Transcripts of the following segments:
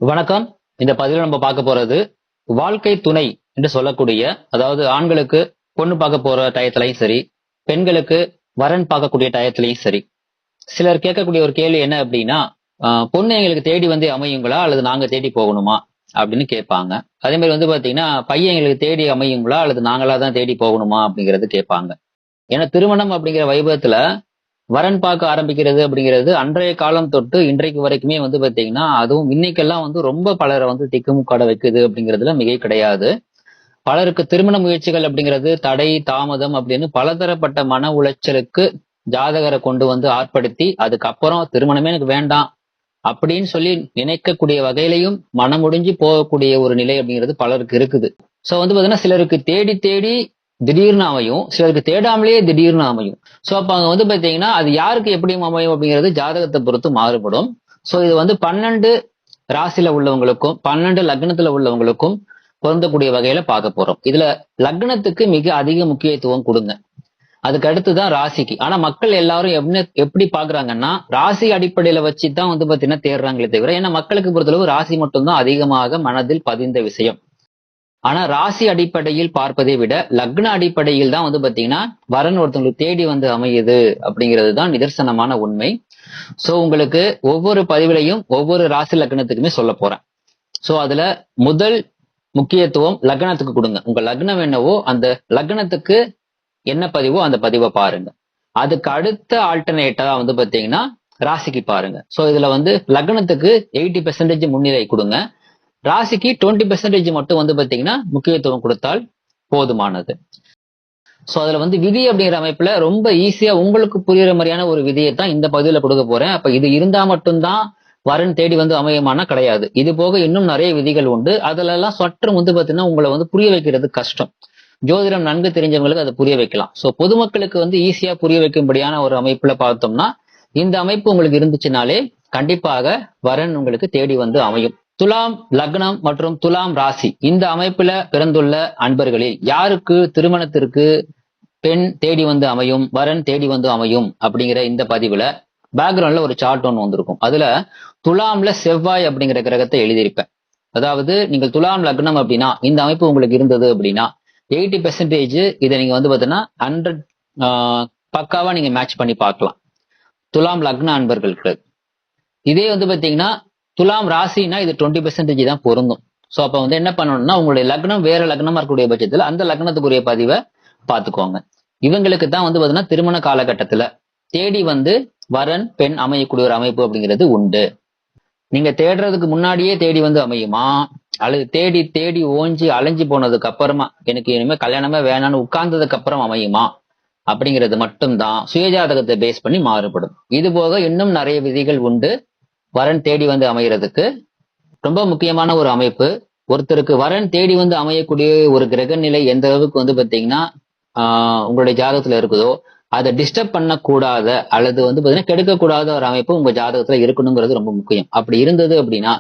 வணக்கம். இந்த பதிவில் நம்ம பார்க்க போறது வாழ்க்கை துணை என்று சொல்லக்கூடிய, அதாவது ஆண்களுக்கு பொண்ணு பார்க்க போற டயத்திலையும் சரி, பெண்களுக்கு வரன் பார்க்கக்கூடிய டயத்திலையும் சரி, சிலர் கேட்கக்கூடிய ஒரு கேள்வி என்ன அப்படின்னா, பொண்ணு எங்களுக்கு தேடி வந்து அமையுங்களா அல்லது நாங்க தேடி போகணுமா அப்படின்னு கேட்பாங்க. அதே மாதிரி வந்து பாத்தீங்கன்னா, பையன் எங்களுக்கு தேடி அமையுங்களா அல்லது நாங்களா தான் தேடி போகணுமா அப்படிங்கறது கேட்பாங்க. ஏன்னா திருமணம் அப்படிங்கிற வைபவத்துல வரன் பார்க்க ஆரம்பிக்கிறது அப்படிங்கிறது அன்றைய காலம் தொட்டு இன்றைக்கு வரைக்குமே வந்து பாத்தீங்கன்னா, அதுவும் இன்னைக்கெல்லாம் வந்து ரொம்ப பலரை வந்து திக்குமுக்காட வைக்குது அப்படிங்கிறதுல மிகை கிடையாது. பலருக்கு திருமண முயற்சிகள் அப்படிங்கிறது தடை, தாமதம் அப்படின்னு பலதரப்பட்ட மன உளைச்சலுக்கு ஜாதகரை கொண்டு வந்து ஆட்படுத்தி, அதுக்கப்புறம் திருமணமே எனக்கு வேண்டாம் அப்படின்னு சொல்லி நினைக்கக்கூடிய வகையிலையும் மனமுடிஞ்சு போகக்கூடிய ஒரு நிலை அப்படிங்கிறது பலருக்கு இருக்குது. சோ வந்து பாத்தீங்கன்னா, சிலருக்கு தேடி தேடி திடீர்னு அமையும், சிலருக்கு தேடாமலேயே திடீர்னு அமையும். சோ அப்ப அங்க வந்து பாத்தீங்கன்னா, அது யாருக்கு எப்படி அமையும் அப்படிங்கிறது ஜாதகத்தை பொறுத்து மாறுபடும். சோ இது வந்து 12 ராசியில உள்ளவங்களுக்கும் 12 லக்னத்துல உள்ளவங்களுக்கும் பொருந்தக்கூடிய வகையில பார்க்க போறோம். இதுல லக்னத்துக்கு மிக அதிக முக்கியத்துவம் கொடுங்க. அதுக்கு அடுத்துதான் ராசிக்கு. ஆனா மக்கள் எல்லாரும் எப்படி பாக்குறாங்கன்னா, ராசி அடிப்படையில வச்சுதான் வந்து பாத்தீங்கன்னா தேடுறாங்களே தவிர, ஏன்னா மக்களுக்கு பொறுத்தளவு ராசி மட்டும்தான் அதிகமாக மனதில் பதிந்த விஷயம். ஆனா ராசி அடிப்படையில் பார்ப்பதை விட லக்ன அடிப்படையில் தான் வந்து பாத்தீங்கன்னா வரன் ஒருத்தவங்களுக்கு தேடி வந்து அமையுது அப்படிங்கிறது தான் நிதர்சனமான உண்மை. சோ உங்களுக்கு ஒவ்வொரு பதிவிலையும் ஒவ்வொரு ராசி லக்னத்துக்குமே சொல்ல போறேன். சோ அதுல முதல் முக்கியத்துவம் லக்னத்துக்கு கொடுங்க. உங்க லக்னம் என்னவோ அந்த லக்னத்துக்கு என்ன பதிவோ அந்த பதிவை பாருங்க. அதுக்கு அடுத்த ஆல்டர்னேட்டா வந்து பாத்தீங்கன்னா ராசிக்கு பாருங்க. சோ இதுல வந்து லக்னத்துக்கு 80% முன்னிலை கொடுங்க, ராசிக்கு 20% மட்டும் வந்து பாத்தீங்கன்னா முக்கியத்துவம் கொடுத்தால் போதுமானது. சோ அதுல வந்து விதி அப்படிங்கிற அமைப்புல ரொம்ப ஈஸியா உங்களுக்கு புரியுற மாதிரியான ஒரு விதியை தான் இந்த பகுதியில கொடுக்க போறேன். அப்ப இது இருந்தா மட்டும்தான் வரன் தேடி வந்து அமையுமானா கிடையாது. இது போக இன்னும் நிறைய விதிகள் உண்டு. அதுல எல்லாம் சற்று வந்து பாத்தீங்கன்னா உங்களை வந்து புரிய வைக்கிறது கஷ்டம். ஜோதிடம் நன்கு தெரிஞ்சவங்களுக்கு அதை புரிய வைக்கலாம். சோ பொதுமக்களுக்கு வந்து ஈஸியா புரிய வைக்கும்படியான ஒரு அமைப்புல பார்த்தோம்னா, இந்த அமைப்பு உங்களுக்கு இருந்துச்சுனாலே கண்டிப்பாக வரன் உங்களுக்கு தேடி வந்து அமையும். துலாம் லக்னம் மற்றும் துலாம் ராசி இந்த அமைப்புல பிறந்துள்ள அன்பர்களில் யாருக்கு திருமணத்திற்கு பெண் தேடி வந்து அமையும், வரன் தேடி வந்து அமையும் அப்படிங்கிற இந்த பதிவுல பேக்ரவுண்ட்ல ஒரு சார்ட் ஒன்று வந்திருக்கும். அதுல துலாம்ல செவ்வாய் அப்படிங்கிற கிரகத்தை எழுதியிருப்பேன். அதாவது நீங்கள் துலாம் லக்னம் அப்படின்னா இந்த அமைப்பு உங்களுக்கு இருந்தது அப்படின்னா 80% இதை நீங்க வந்து பாத்தீங்கன்னா 100 பக்காவா நீங்க மேட்ச் பண்ணி பார்க்கலாம் துலாம் லக்ன அன்பர்களுக்கு. இதே வந்து பாத்தீங்கன்னா துலாம் ராசினா இது 20% தான் பொருந்தும். சோ அப்ப வந்து என்ன பண்ணணும்னா, உங்களுடைய லக்னம் வேற லக்னமா இருக்கக்கூடிய பட்சத்துல அந்த லக்னத்துக்குரிய பதிவை பார்த்துக்கோங்க. இவங்களுக்கு தான் வந்து பாத்தீங்கன்னா திருமண காலகட்டத்துல தேடி வந்து வரன் பெண் அமையக்கூடிய ஒரு அமைப்பு அப்படிங்கிறது உண்டு. நீங்க தேடுறதுக்கு முன்னாடியே தேடி வந்து அமையுமா, அல்லது தேடி தேடி ஓஞ்சி அலைஞ்சு போனதுக்கு அப்புறமா எனக்கு இனிமே கல்யாணமே வேணான்னு உட்கார்ந்ததுக்கு அப்புறம் அமையுமா அப்படிங்கிறது மட்டும்தான் சுயஜாதகத்தை பேஸ் பண்ணி மாறுபடும். இது போக இன்னும் நிறைய விதிகள் உண்டு வரன் தேடி வந்து அமைகிறதுக்கு. ரொம்ப முக்கியமான ஒரு அமைப்பு. ஒருத்தருக்கு வரன் தேடி வந்து அமையக்கூடிய ஒரு கிரக நிலை எந்த அளவுக்கு வந்து பாத்தீங்கன்னா உங்களுடைய ஜாதகத்துல இருக்குதோ அதை டிஸ்டர்ப் பண்ணக்கூடாத அல்லது வந்து பாத்தீங்கன்னா கெடுக்கக்கூடாத ஒரு அமைப்பு உங்க ஜாதகத்துல இருக்கணுங்கிறது ரொம்ப முக்கியம். அப்படி இருந்தது அப்படின்னா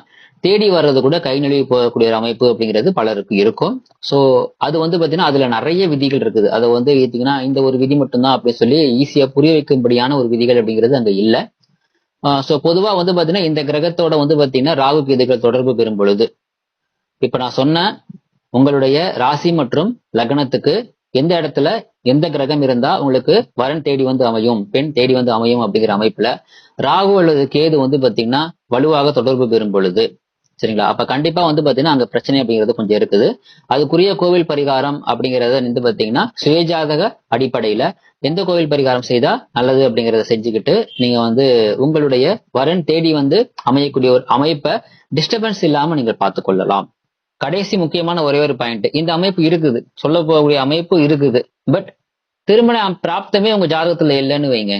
தேடி வர்றது கூட கை நழுவி போகக்கூடிய ஒரு அமைப்பு அப்படிங்கிறது பலருக்கு இருக்கும். சோ அது வந்து பாத்தீங்கன்னா அதுல நிறைய விதிகள் இருக்குது. அதை வந்து ஏத்தீங்கன்னா இந்த ஒரு விதி மட்டும்தான் அப்படின்னு சொல்லி ஈஸியா புரிய வைக்கும்படியான ஒரு விதிகள் அப்படிங்கிறது அங்க இல்ல. சோ பொதுவா வந்து பாத்தீங்கன்னா இந்த கிரகத்தோட வந்து பாத்தீங்கன்னா ராகு கேதுகள் தொடர்பு பெறும் பொழுது, இப்ப நான் சொன்ன உங்களுடைய ராசி மற்றும் லக்னத்துக்கு எந்த இடத்துல எந்த கிரகம் இருந்தா உங்களுக்கு வரன் தேடி வந்து அமையும், பெண் தேடி வந்து அமையும் அப்படிங்கிற அமைப்புல ராகு அல்லது கேது வந்து பாத்தீங்கன்னா வலுவாக தொடர்பு பெறும் பொழுது, சரிங்களா, அப்ப கண்டிப்பா வந்து பாத்தீங்கன்னா அங்க பிரச்சனை அப்படிங்கிறது கொஞ்சம் இருக்குது. அதுக்குரிய கோவில் பரிகாரம் அப்படிங்கறத வந்து பாத்தீங்கன்னா சுயஜாதக அடிப்படையில எந்த கோவில் பரிகாரம் செய்தா நல்லது அப்படிங்கறத செஞ்சுக்கிட்டு நீங்க வந்து உங்களுடைய வரன் தேடி வந்து அமையக்கூடிய ஒரு அமைப்பை டிஸ்டர்பன்ஸ் இல்லாம நீங்க பார்த்து கொள்ளலாம். கடைசி முக்கியமான ஒரே ஒரு பாயிண்ட், இந்த அமைப்பு இருக்குது, சொல்ல போகக்கூடிய அமைப்பு இருக்குது, பட் திருமண பிராப்தமே உங்க ஜாதகத்துல இல்லைன்னு வைங்க,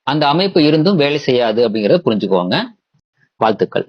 அந்த அமைப்பு இருந்தும் வேலை செய்யாது அப்படிங்கறத புரிஞ்சுக்கோங்க. வாழ்த்துக்கள்.